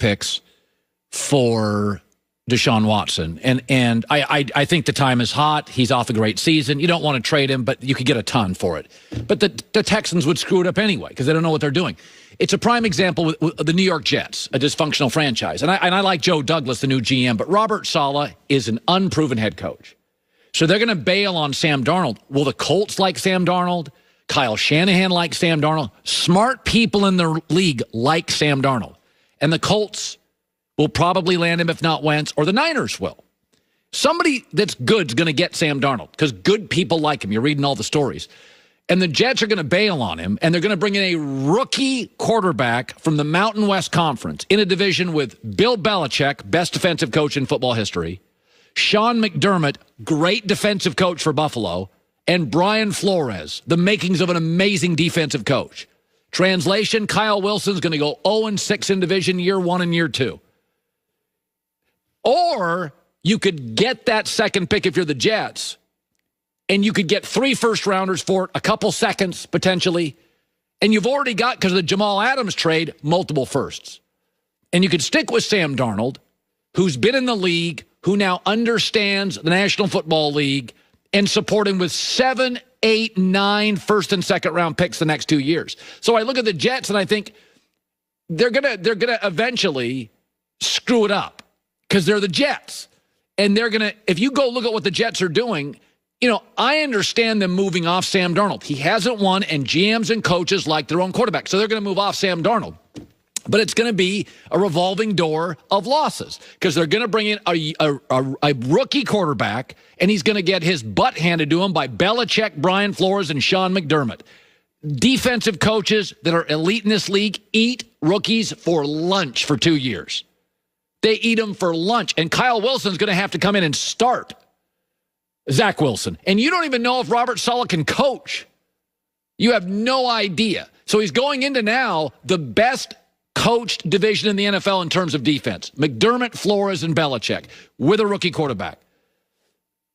picks for Deshaun Watson. And I think the time is hot. He's off a great season. You don't want to trade him, but you could get a ton for it. But the Texans would screw it up anyway because they don't know what they're doing. It's a prime example with the New York Jets, a dysfunctional franchise. And I like Joe Douglas, the new GM, but Robert Saleh is an unproven head coach. So they're going to bail on Sam Darnold. Will the Colts like Sam Darnold? Kyle Shanahan likes Sam Darnold. Smart people in the league like Sam Darnold. And the Colts will probably land him if not Wentz, or the Niners will. Somebody that's good is going to get Sam Darnold because good people like him. You're reading all the stories. And the Jets are going to bail on him, and they're going to bring in a rookie quarterback from the Mountain West Conference in a division with Bill Belichick, best defensive coach in football history, Sean McDermott, great defensive coach for Buffalo, and Brian Flores, the makings of an amazing defensive coach. Translation, Kyle Wilson's going to go 0-6 in division year 1 and year 2. Or you could get that second pick if you're the Jets, and you could get 3 first-rounders for it, a couple seconds potentially, and you've already got, because of the Jamal Adams trade, multiple firsts. And you could stick with Sam Darnold, who's been in the league, who now understands the National Football League, and support him with 7, 8, 9 first and second round picks the next 2 years. So I look at the Jets and I think they're gonna eventually screw it up because they're the Jets. And they're gonna, if you go look at what the Jets are doing, I understand them moving off Sam Darnold. He hasn't won, and GMs and coaches like their own quarterback. So they're going to move off Sam Darnold. But it's going to be a revolving door of losses because they're going to bring in a rookie quarterback, and he's going to get his butt handed to him by Belichick, Brian Flores, and Sean McDermott. Defensive coaches that are elite in this league eat rookies for lunch for 2 years. They eat them for lunch, and Kyle Wilson's going to have to come in and start Zach Wilson. And you don't even know if Robert Saleh can coach. You have no idea. So he's going into now the best coached division in the NFL in terms of defense. McDermott, Flores, and Belichick with a rookie quarterback.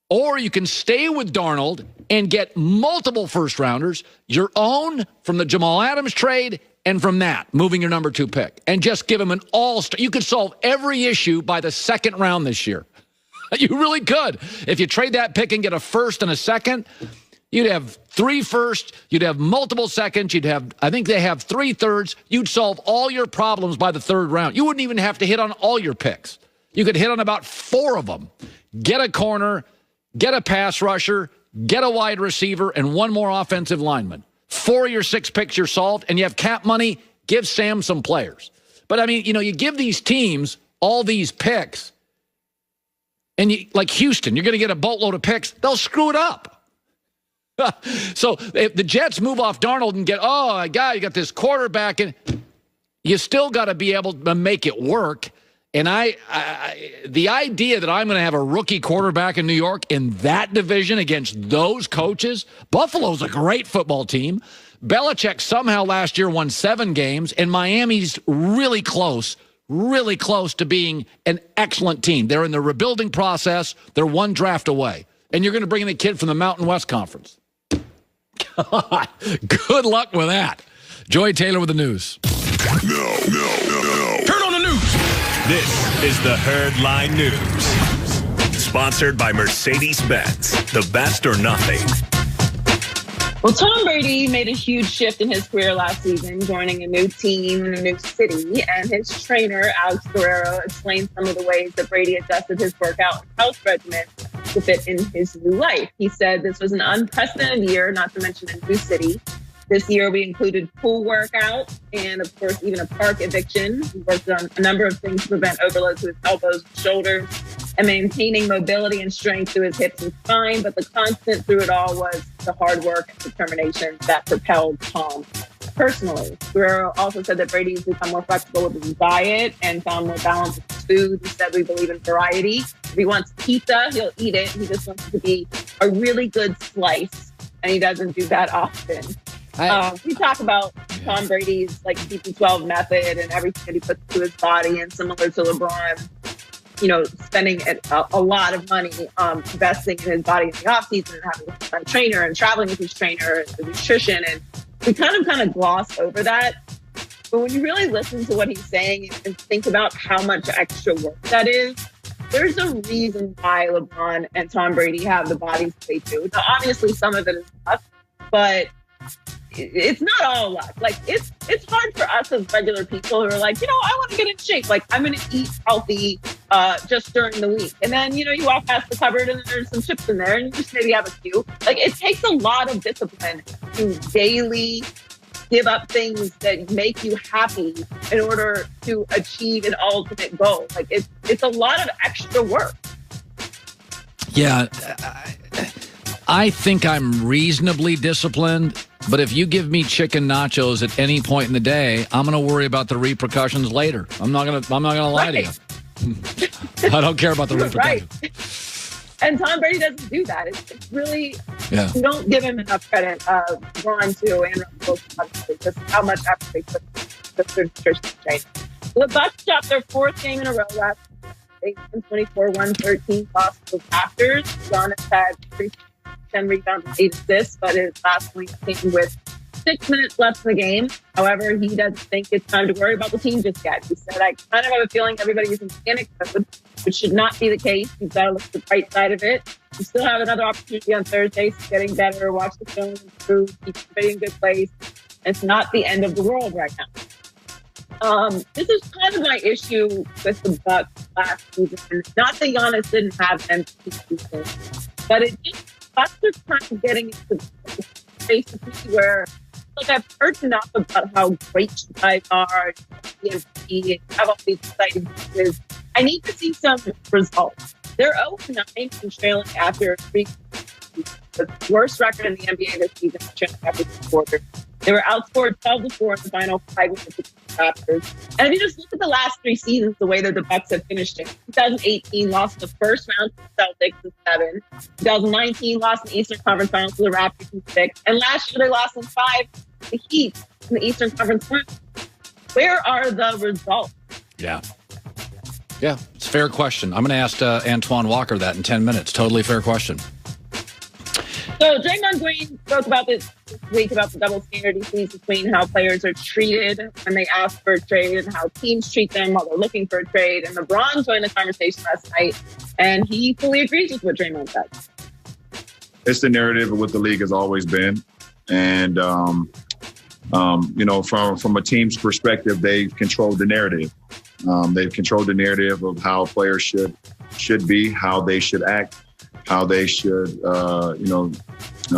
Or you can stay with Darnold and get multiple first-rounders, your own from the Jamal Adams trade and from that, moving your number 2 pick. And just give him an all-star. You could solve every issue by the second round this year. You really could. If you trade that pick and get a first and a second, you'd have 3 firsts, you'd have multiple seconds, you'd have, I think they have 3 thirds. You'd solve all your problems by the 3rd round. You wouldn't even have to hit on all your picks. You could hit on about 4 of them. Get a corner, get a pass rusher, get a wide receiver, and 1 more offensive lineman. 4 of your 6 picks you're solved, and you have cap money, give Sam some players. But, I mean, you give these teams all these picks, and like Houston, you're going to get a boatload of picks. They'll screw it up. So if the Jets move off Darnold and get, you got this quarterback, and you still got to be able to make it work. And the idea that I'm going to have a rookie quarterback in New York in that division against those coaches, Buffalo's a great football team. Belichick somehow last year won 7 games, and Miami's really close to being an excellent team. They're in the rebuilding process. They're 1 draft away. And you're going to bring in a kid from the Mountain West Conference. God, good luck with that. Joy Taylor with the news. No. Turn on the news. This is the Herdline News. Sponsored by Mercedes-Benz. The best or nothing. Well, Tom Brady made a huge shift in his career last season, joining a new team in a new city. And his trainer, Alex Guerrero, explained some of the ways that Brady adjusted his workout and health regimen to fit in his new life. He said this was an unprecedented year, not to mention a new city. This year, we included pool workout and, of course, even a park eviction. We worked on a number of things to prevent overload to his elbows and shoulders and maintaining mobility and strength through his hips and spine. But the constant through it all was the hard work and determination that propelled Tom personally. Guerrero also said that Brady's become more flexible with his diet and found more balance with his food. He said we believe in variety. If he wants pizza, he'll eat it. He just wants it to be a really good slice, and he doesn't do that often. We talk about Tom Brady's CP12 method and everything that he puts to his body, and similar to LeBron, spending a lot of money investing in his body in the offseason and having a trainer and traveling with his trainer and the nutrition. And we kind of gloss over that. But when you really listen to what he's saying and think about how much extra work that is, there's a reason why LeBron and Tom Brady have the bodies they do. Now, obviously, some of it is luck, but it's not all luck. Like, it's hard for us as regular people who are like, I want to get in shape. Like, I'm going to eat healthy just during the week. And then, you walk past the cupboard and there's some chips in there and you just maybe have a few. Like, it takes a lot of discipline to daily give up things that make you happy in order to achieve an ultimate goal. Like, it's a lot of extra work. Yeah, I think I'm reasonably disciplined, but if you give me chicken nachos at any point in the day, I'm going to worry about the repercussions later. I'm not going to lie to you. I don't care about the repercussions. Right. And Tom Brady doesn't do that. It's really, we don't give him enough credit. Ron, too, and Russell, obviously, just how much effort they put into the nutrition training. The Bucs dropped their fourth game in a row last week. 24-113 loss to the Raptors. Giannis had 10 rebounds and 8 assists, but his last week came with 6 minutes left in the game. However, he doesn't think it's time to worry about the team just yet. He said, I kind of have a feeling everybody's in panic mode, which should not be the case. You've got to look at the bright side of it. You still have another opportunity on Thursday, so getting better, watch the film, improve, keep everybody in a good place. It's not the end of the world right now. This is kind of my issue with the Bucs last season. Not that Giannis didn't have MVP season, but it just Bucs are kind of getting into the basically where, like, I've heard enough about how great you guys are, the MVP, and have all these exciting pieces. I need to see some results. They're 0-9 and trailing after 3 the worst record in the NBA this season, trailing after 3 quarters. They were outscored 12-4 in the final 5 with the Raptors. And if you just look at the last 3 seasons, the way that the Bucs have finished it, 2018 lost the first round to the Celtics in 7. 2019 lost in the Eastern Conference Finals to the Raptors in 6. And last year they lost in 5 to the Heat in the Eastern Conference Finals. Where are the results? Yeah, it's a fair question. I'm going to ask Antoine Walker that in 10 minutes. Totally fair question. So Draymond Green spoke about this week about the double standard he sees between how players are treated when they ask for a trade and how teams treat them while they're looking for a trade. And LeBron joined the conversation last night, and he fully agrees with what Draymond said. It's the narrative of what the league has always been. And, from a team's perspective, they've controlled the narrative. They've controlled the narrative of how players should be, how they should act, how they should,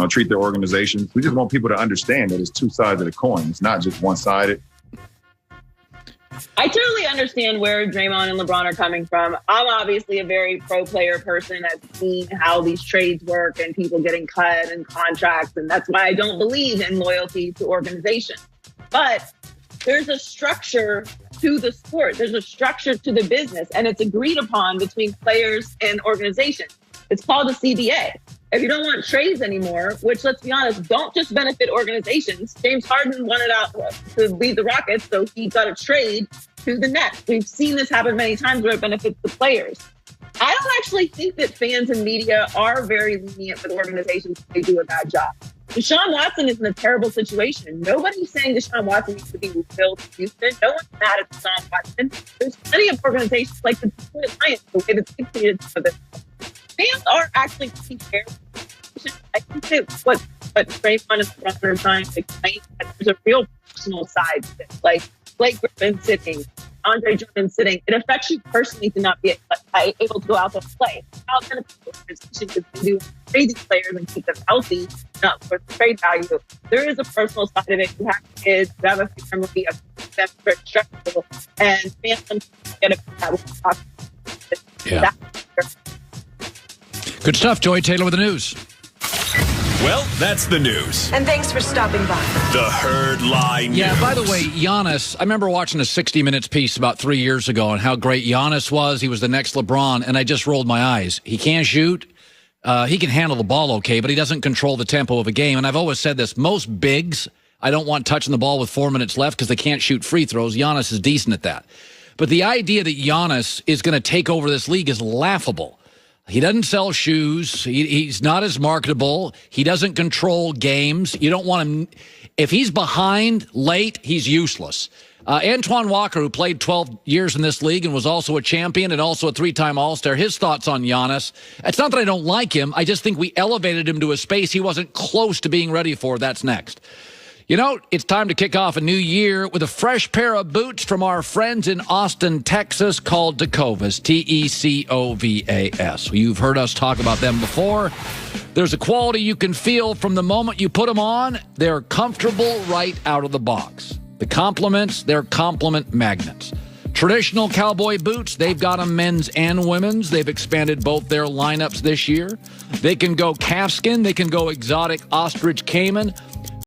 treat their organizations. We just want people to understand that it's 2 sides of the coin. It's not just one-sided. I totally understand where Draymond and LeBron are coming from. I'm obviously a very pro-player person. I've seen how these trades work and people getting cut and contracts, and that's why I don't believe in loyalty to organizations. But there's a structure to the sport. There's a structure to the business, and it's agreed upon between players and organizations. It's called the CBA. If you don't want trades anymore, which, let's be honest, don't just benefit organizations. James Harden wanted out to leave the Rockets, so he got a trade to the Nets. We've seen this happen many times where it benefits the players. I don't actually think that fans and media are very lenient with organizations if they do a bad job. Deshaun Watson is in a terrible situation. Nobody's saying Deshaun Watson needs to be rebuilt in Houston. No one's mad at Deshaun Watson. There's plenty of organizations like the Detroit Lions, the way that they treated some of this. Fans are actually pretty fair. I think that what Draymond is trying to explain, that there's a real personal side to this. Like Blake Griffin sitting, Andre Drummond sitting, it affects you personally to not be able to go out there and play. How can a organization just do trade these players and keep them healthy, not for trade value? There is a personal side of it. You have kids, you have a family, that's very stressful, and fans sometimes get it. Yeah. Good stuff, Joy Taylor with the news. Well, that's the news. And thanks for stopping by. The Herd Line News. Yeah, by the way, Giannis, I remember watching a 60 Minutes piece about 3 years ago on how great Giannis was. He was the next LeBron, and I just rolled my eyes. He can't shoot. He can handle the ball okay, but he doesn't control the tempo of a game. And I've always said this. Most bigs, I don't want touching the ball with 4 minutes left because they can't shoot free throws. Giannis is decent at that. But the idea that Giannis is going to take over this league is laughable. He doesn't sell shoes. He's not as marketable. He doesn't control games. You don't want him. If he's behind late, he's useless. Antoine Walker, who played 12 years in this league and was also a champion and also a 3-time All-Star, his thoughts on Giannis. It's not that I don't like him. I just think we elevated him to a space he wasn't close to being ready for. That's next. You know, it's time to kick off a new year with a fresh pair of boots from our friends in Austin, Texas, called Tecovas, Tecovas. You've heard us talk about them before. There's a quality you can feel from the moment you put them on. They're comfortable right out of the box. The compliments, they're compliment magnets. Traditional cowboy boots, they've got them men's and women's. They've expanded both their lineups this year. They can go calfskin. They can go exotic ostrich cayman.